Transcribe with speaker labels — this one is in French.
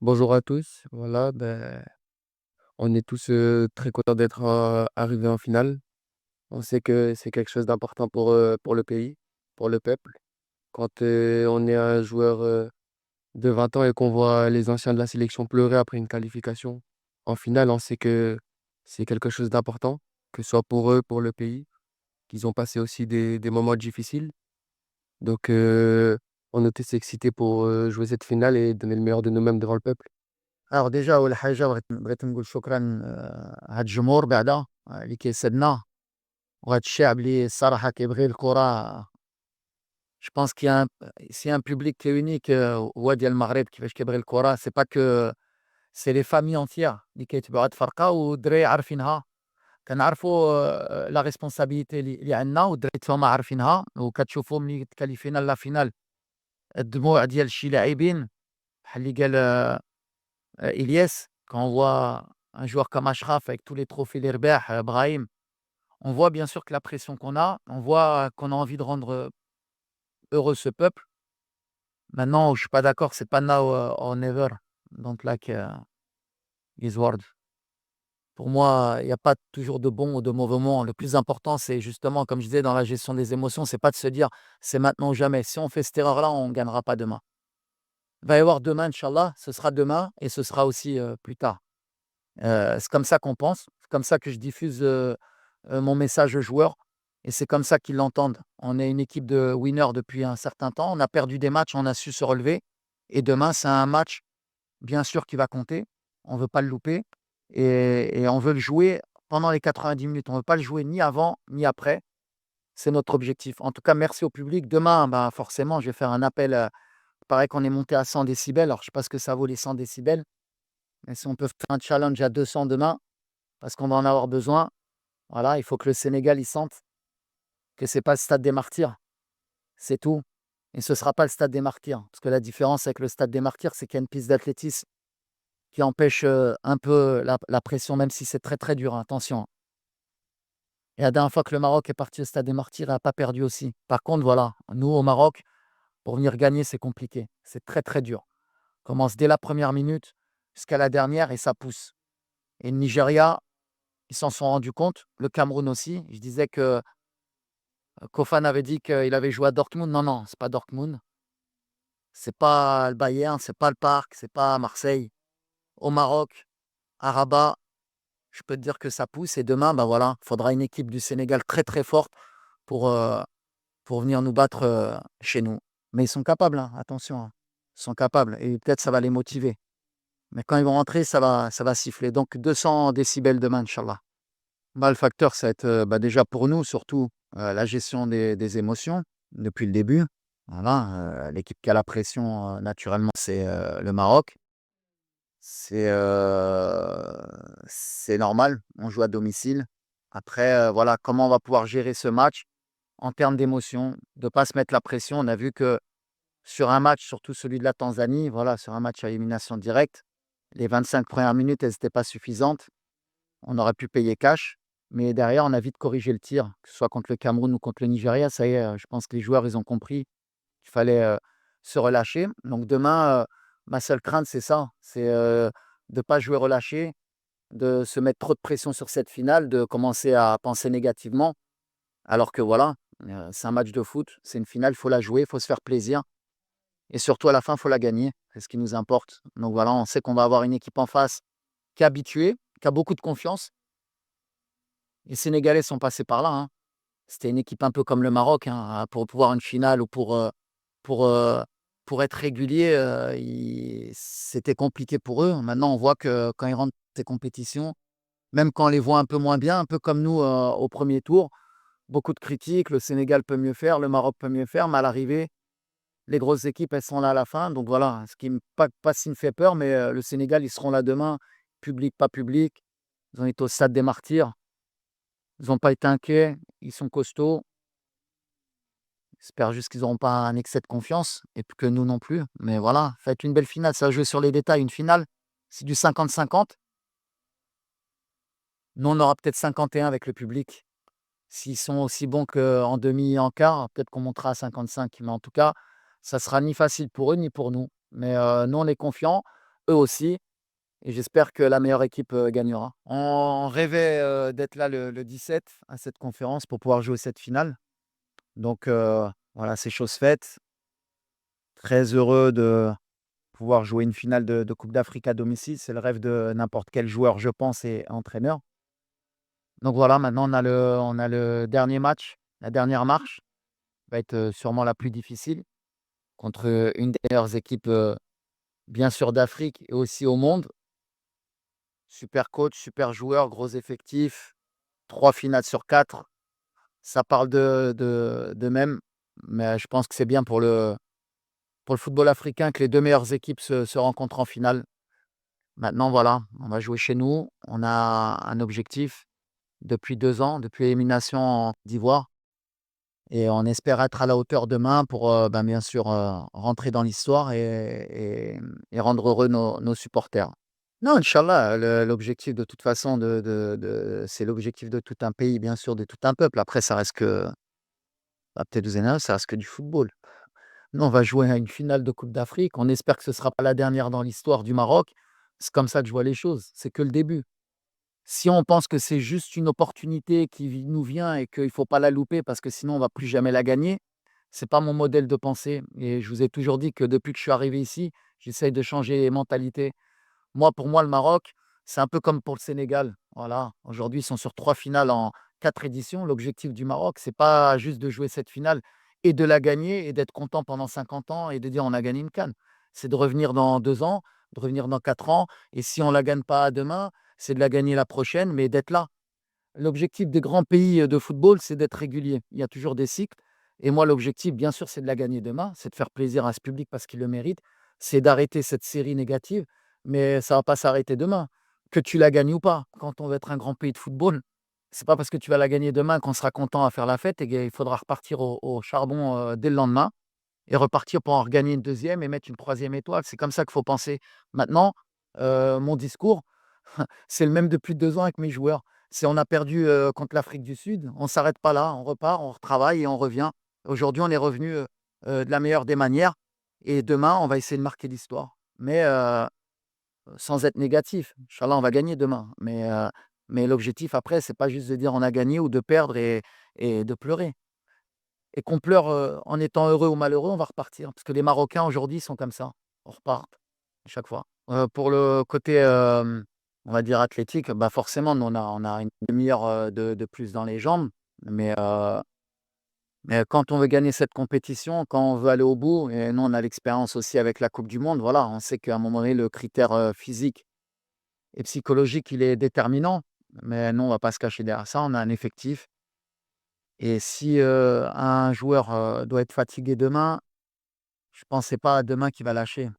Speaker 1: Bonjour à tous. Voilà, on est tous très contents d'être arrivés en finale. On sait que c'est quelque chose d'important pour le pays, pour le peuple. Quand on est un joueur de 20 ans et qu'on voit les anciens de la sélection pleurer après une qualification en finale, on sait que c'est quelque chose d'important, que ce soit pour eux, pour le pays, qu'ils ont passé aussi des moments difficiles. Donc, on est tous excités pour jouer cette finale et donner le meilleur de nous-mêmes devant le peuple.
Speaker 2: Alors déjà أول حاجة بغيت نقول شكرًا هاد الجمهور بعدا اللي كيساندنا، وهاد الشعب اللي الصراحة كيبغي الكرة. Je pense qu'il y a c'est un public qui est unique هو ديال المغرب كيفاش كيبغي الكرة. C'est pas que c'est les familles entières اللي كيتبعوا هاد الفرقة والدراري عارفينها. كنعرفوا la responsabilité اللي عندنا والدراري حتى هما عارفينها، وكتشوفوا ملي تكاليفينا لا فينال الدموع ديال شي لاعبين بحال اللي قال Ilyes, quand on voit un joueur comme Achraf avec tous les trophées l'Herbert, Brahim, on voit bien sûr que la pression qu'on a, on voit qu'on a envie de rendre heureux ce peuple. Maintenant, où je suis pas d'accord, c'est pas now or never. Donc like his word. Pour moi, il n'y a pas toujours de bons ou de mauvais moments. Le plus important, c'est justement, comme je disais, dans la gestion des émotions, c'est pas de se dire c'est maintenant ou jamais. Si on fait cette erreur-là, on ne gagnera pas demain. Il va y avoir demain, Inch'Allah, ce sera demain et ce sera aussi plus tard. C'est comme ça qu'on pense, c'est comme ça que je diffuse, mon message aux joueurs et c'est comme ça qu'ils l'entendent. On est une équipe de winners depuis un certain temps. On a perdu des matchs, on a su se relever et demain, c'est un match, bien sûr, qui va compter. On ne veut pas le louper et on veut le jouer pendant les 90 minutes. On ne veut pas le jouer ni avant ni après. C'est notre objectif. En tout cas, merci au public. Demain, ben, forcément, je vais faire un appel, il paraît qu'on est monté à 100 décibels. Alors je ne sais pas ce que ça vaut les 100 décibels, mais si on peut faire un challenge à 200 demain, parce qu'on va en avoir besoin. Voilà, il faut que le Sénégal, il sente que c'est pas le stade des martyrs, c'est tout. Et ce sera pas le stade des martyrs. Parce que la différence avec le stade des martyrs, c'est qu'il y a une piste d'athlétisme qui empêche un peu la pression, même si c'est très très dur, hein, attention, hein. Et la dernière fois que le Maroc est parti au stade des martyrs, il n'a pas perdu aussi. Par contre, voilà, nous au Maroc, pour venir gagner, c'est compliqué. C'est très très dur. On commence dès la première minute jusqu'à la dernière et ça pousse. Et le Nigeria, ils s'en sont rendus compte. Le Cameroun aussi. Je disais que Kofan avait dit qu'il avait joué à Dortmund. Non, non, c'est pas Dortmund. C'est pas le Bayern, c'est pas le Parc, c'est pas Marseille. Au Maroc, à Rabat, je peux te dire que ça pousse. Et demain, bah voilà, il faudra une équipe du Sénégal très très forte pour, euh, pour venir nous battre chez nous. Mais ils sont capables, hein, attention, hein. Ils sont capables. Et peut-être ça va les motiver. Mais quand ils vont rentrer, ça va siffler. Donc 200 décibels demain, Inch'Allah. Bah, le facteur, ça va être bah, déjà pour nous, surtout la gestion des émotions depuis le début. Voilà, l'équipe qui a la pression, naturellement, c'est le Maroc. C'est normal, on joue à domicile. Après, voilà, comment on va pouvoir gérer ce match en termes d'émotion, de ne pas se mettre la pression. On a vu que sur un match, surtout celui de la Tanzanie, voilà, sur un match à élimination directe, les 25 premières minutes, elles n'étaient pas suffisantes. On aurait pu payer cash, mais derrière, on a vite corrigé le tir, que ce soit contre le Cameroun ou contre le Nigeria. Ça y est, je pense que les joueurs, ils ont compris qu'il fallait se relâcher. Donc demain, ma seule crainte, c'est ça, c'est de ne pas jouer relâché, de se mettre trop de pression sur cette finale, de commencer à penser négativement, alors que voilà, c'est un match de foot, c'est une finale, il faut la jouer, il faut se faire plaisir, et surtout à la fin, il faut la gagner, c'est ce qui nous importe. Donc voilà, on sait qu'on va avoir une équipe en face qui est habituée, qui a beaucoup de confiance. Les Sénégalais sont passés par là, hein. C'était une équipe un peu comme le Maroc, hein, pour pouvoir une finale ou pour, heu, pour être régulier, c'était compliqué pour eux. Maintenant, on voit que quand ils rentrent dans ces compétitions, même quand on les voit un peu moins bien, un peu comme nous, au premier tour, beaucoup de critiques, le Sénégal peut mieux faire, le Maroc peut mieux faire, mais à l'arrivée, les grosses équipes, elles sont là à la fin. Donc voilà, ce qui me pas ce qui me fait peur, mais le Sénégal, ils seront là demain, public, pas public. Ils ont été au stade des martyrs. Ils ont pas été inquiets, ils sont costauds. J'espère juste qu'ils n'auront pas un excès de confiance et puis que nous non plus. Mais voilà, ça va être une belle finale. Ça va jouer sur les détails. Une finale, c'est du 50-50. Nous, on aura peut-être 51 avec le public. S'ils sont aussi bons qu'en demi et en quart, peut-être qu'on montera à 55. Mais en tout cas, ça sera ni facile pour eux ni pour nous. Mais nous, on est confiants. eux aussi et j'espère que la meilleure équipe, gagnera. On rêvait, d'être là le 17 à cette conférence pour pouvoir jouer cette finale. Donc voilà, c'est chose faite. Très heureux de pouvoir jouer une finale de coupe d'Afrique à domicile. C'est le rêve de n'importe quel joueur, je pense et entraîneur. Donc voilà, maintenant on a le dernier match, la dernière marche, va être, sûrement la plus difficile contre, une des meilleures équipes, bien sûr d'Afrique et aussi au monde. Super coach, super joueur, gros effectif, 3 finales sur 4. Ça parle d'eux-mêmes, mais je pense que c'est bien pour le football africain que les 2 meilleures équipes se rencontrent en finale. Maintenant voilà, on va jouer chez nous. On a un objectif depuis 2 ans, depuis l'élimination en Côte d'Ivoire et on espère être à la hauteur demain pour, bien sûr, rentrer dans l'histoire et rendre heureux nos supporters. Non, inch'Allah, l'objectif de toute façon c'est l'objectif de tout un pays, bien sûr, de tout un peuple. Après ça reste que peut-être vous avez ça reste que du football. Nous, on va jouer à une finale de coupe d'Afrique. On espère que ce ne sera pas la dernière dans l'histoire du Maroc. C'est comme ça que je vois les choses, c'est que le début. Si on pense que c'est juste une opportunité qui nous vient et qu'il ne faut pas la louper parce que sinon on va plus jamais la gagner, c'est pas mon modèle de pensée et je vous ai toujours dit que depuis que je suis arrivé ici, j'essaye de changer les mentalités. Moi, pour moi, le Maroc, c'est un peu comme pour le Sénégal. Voilà, aujourd'hui, ils sont sur 3 finales en 4 éditions. L'objectif du Maroc, c'est pas juste de jouer cette finale et de la gagner et d'être content pendant 50 ans et de dire: «On a gagné une CAN». C'est de revenir dans 2 ans, de revenir dans 4 ans et si on la gagne pas demain, c'est de la gagner la prochaine, mais d'être là. L'objectif des grands pays, de football, c'est d'être régulier. Il y a toujours des cycles et moi, l'objectif, bien sûr, c'est de la gagner demain, c'est de faire plaisir à ce public parce qu'il le mérite, c'est d'arrêter cette série négative, mais ça va pas s'arrêter demain. Que tu la gagnes ou pas, quand on veut être un grand pays de football, c'est pas parce que tu vas la gagner demain qu'on sera content à faire la fête et qu'il faudra repartir au charbon, dès le lendemain et repartir pour en regagner une deuxième et mettre une troisième étoile. C'est comme ça qu'il faut penser. Maintenant, mon discours, c'est le même depuis 2 ans avec mes joueurs. C'est on a perdu, contre l'Afrique du Sud, on ne s'arrête pas là, on repart, on retravaille et on revient. Aujourd'hui, on est revenu, de la meilleure des manières et demain, on va essayer de marquer l'histoire. Mais, sans être négatif. Inch'Allah, on va gagner demain. Mais l'objectif après, c'est pas juste de dire on a gagné ou de perdre et de pleurer. Et qu'on pleure, en étant heureux ou malheureux, on va repartir. Parce que les Marocains aujourd'hui sont comme ça. On repart à chaque fois. Pour le côté, on va dire athlétique, bah, forcément, nous on a une demi-heure, de plus dans les jambes. Mais, mais quand on veut gagner cette compétition, quand on veut aller au bout et nous on a l'expérience aussi avec la coupe du monde, voilà, on sait qu'à un moment donné, le critère, physique et psychologique, il est déterminant. Mais nous, on va pas se cacher derrière ça. On a un effectif et si, un joueur, doit être fatigué demain, je pense c'est pas demain qu'il va lâcher.